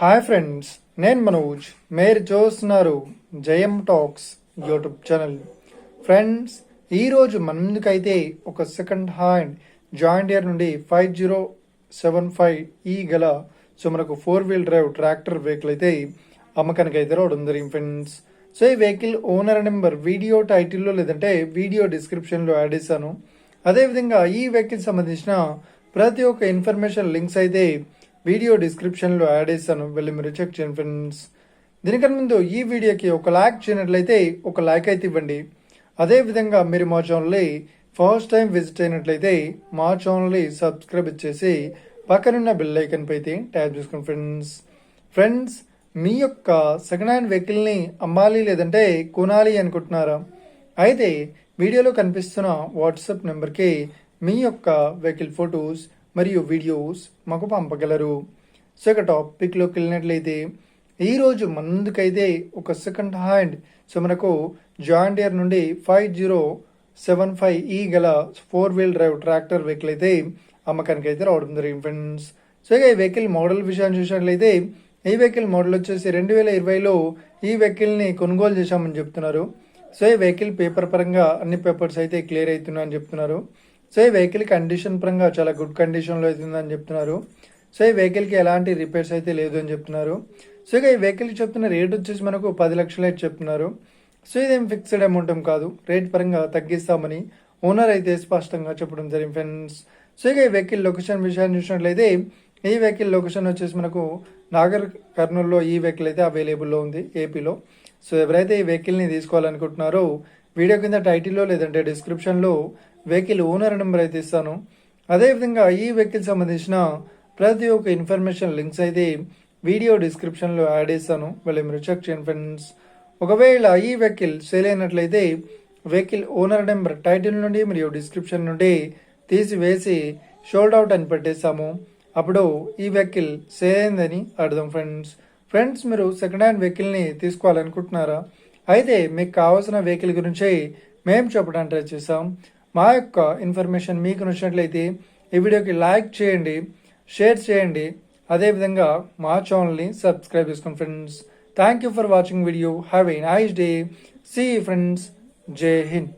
Hi friends, నేను మనోజ్. మీరు చూస్తున్నారు జయం టాక్స్ యూట్యూబ్ ఛానల్. ఫ్రెండ్స్, ఈరోజు మన ముందుకైతే ఒక సెకండ్ హ్యాండ్ జాయింట్ ఇయర్ నుండి 5075 ఈ గల మనకు 4-wheel డ్రైవ్ ట్రాక్టర్ వెహికల్ అయితే అమ్మకానికి అయితే రావడం జరిగింది ఫ్రెండ్స్. సో ఈ వెహికల్ ఓనర్ నెంబర్ వీడియో టైటిల్లో లేదంటే వీడియో డిస్క్రిప్షన్లో యాడ్ చేశాను. అదేవిధంగా ఈ వెహికల్ సంబంధించిన ప్రతి ఒక్క ఇన్ఫర్మేషన్ లింక్స్ అయితే వీడియో డిస్క్రిప్షన్లో యాడ్ చేస్తాను, వెళ్ళి మీరు చెక్ చేయండి ఫ్రెండ్స్. దీనికన్నా ముందు ఈ వీడియోకి ఒక లైక్ చేయనట్లయితే ఒక లైక్ అయితే ఇవ్వండి. అదేవిధంగా మీరు మా ఛానల్ని ఫస్ట్ టైం విజిట్ అయినట్లయితే మా ఛానల్ని సబ్స్క్రైబ్ చేసి పక్కనున్న బెల్ ఐకన్ పై అయితే ట్యాప్ చేసుకోండి ఫ్రెండ్స్. మీ యొక్క సెకండ్ హ్యాండ్ వెహికల్ని అమ్మాలి లేదంటే కొనాలి అనుకుంటున్నారా? అయితే వీడియోలో కనిపిస్తున్న వాట్సాప్ నెంబర్కి మీ యొక్క వెహికల్ ఫొటోస్ మరియు వీడియోస్ మాకు పంపగలరు. సో ఇక టాపిక్లోకి వెళ్ళినట్లయితే ఈరోజు ముందుకైతే ఒక సెకండ్ హ్యాండ్ మనకు జాయింట్ డియర్ నుండి 5075 ఈ గల 4-wheel డ్రైవ్ ట్రాక్టర్ వెహికల్ అయితే అమ్మకానికి అయితే రావడం జరిగింది ఫ్రెండ్స్. సో ఇక ఈ వెహికల్ మోడల్ విషయాన్ని చూసినట్లయితే ఈ వెహికల్ మోడల్ వచ్చేసి 2020లో ఈ వెహికల్ని కొనుగోలు చేశామని చెప్తున్నారు. సో ఈ వెహికల్ పేపర్ పరంగా అన్ని పేపర్స్ అయితే క్లియర్ అవుతున్నాయని చెప్తున్నారు. సో ఈ వెహికల్ కండిషన్ పరంగా చాలా గుడ్ కండిషన్లో అవుతుందని చెప్తున్నారు. సో ఈ వెహికల్కి ఎలాంటి రిపేర్స్ అయితే లేదు అని చెప్తున్నారు. సో ఇక ఈ వెహికల్కి చెప్తున్న రేట్ వచ్చేసి మనకు 10 లక్షలు అయితే చెప్తున్నారు. సో ఇదేం ఫిక్స్డ్ అమౌంట్ కాదు, రేట్ పరంగా తగ్గిస్తామని ఓనర్ అయితే స్పష్టంగా చెప్పడం జరిగింది ఫ్రెండ్స్. సో ఇక ఈ వెహికల్ లొకేషన్ విషయాన్ని చూసినట్లయితే ఈ వెహికల్ లొకేషన్ వచ్చేసి మనకు నాగర్ కర్నూలులో ఈ వెహికల్ అయితే అవైలబుల్లో ఉంది ఏపీలో. సో ఎవరైతే ఈ వెహికల్ని తీసుకోవాలనుకుంటున్నారో వీడియో కింద టైటిల్లో లేదంటే డిస్క్రిప్షన్లో వెహికల్ ఓనర్ నెంబర్ అయితే ఇస్తాను. అదేవిధంగా ఈ వెహికల్ సంబంధించిన ప్రతి ఒక్క ఇన్ఫర్మేషన్ లింక్స్ అయితే వీడియో డిస్క్రిప్షన్లో యాడ్ చేస్తాను, వెళ్ళి మీరు చెక్ చేయండి ఫ్రెండ్స్. ఒకవేళ ఈ వెహికల్ సేల్ అయినట్లయితే వెహికల్ ఓనర్ నెంబర్ టైటిల్ నుండి మరియు డిస్క్రిప్షన్ నుండి తీసివేసి షోల్డ్ అవుట్ అని పెట్టేస్తాము. అప్పుడు ఈ వెహికల్ సేల్ అయిందని అర్థం ఫ్రెండ్స్. మీరు సెకండ్ హ్యాండ్ వెహికల్ని తీసుకోవాలనుకుంటున్నారా? అయితే మీకు కావాల్సిన వెహికల్ గురించి మేము చెప్పడానికి ట్రై చేస్తాం. మా యొక్క ఇన్ఫర్మేషన్ మీకు నచ్చినట్లయితే ఈ వీడియోకి లైక్ చేయండి, షేర్ చేయండి, అదేవిధంగా మా ఛానల్ని సబ్స్క్రైబ్ చేసుకోండి friends. Thank you for watching video. Have a nice day. See friends. జై హింద్.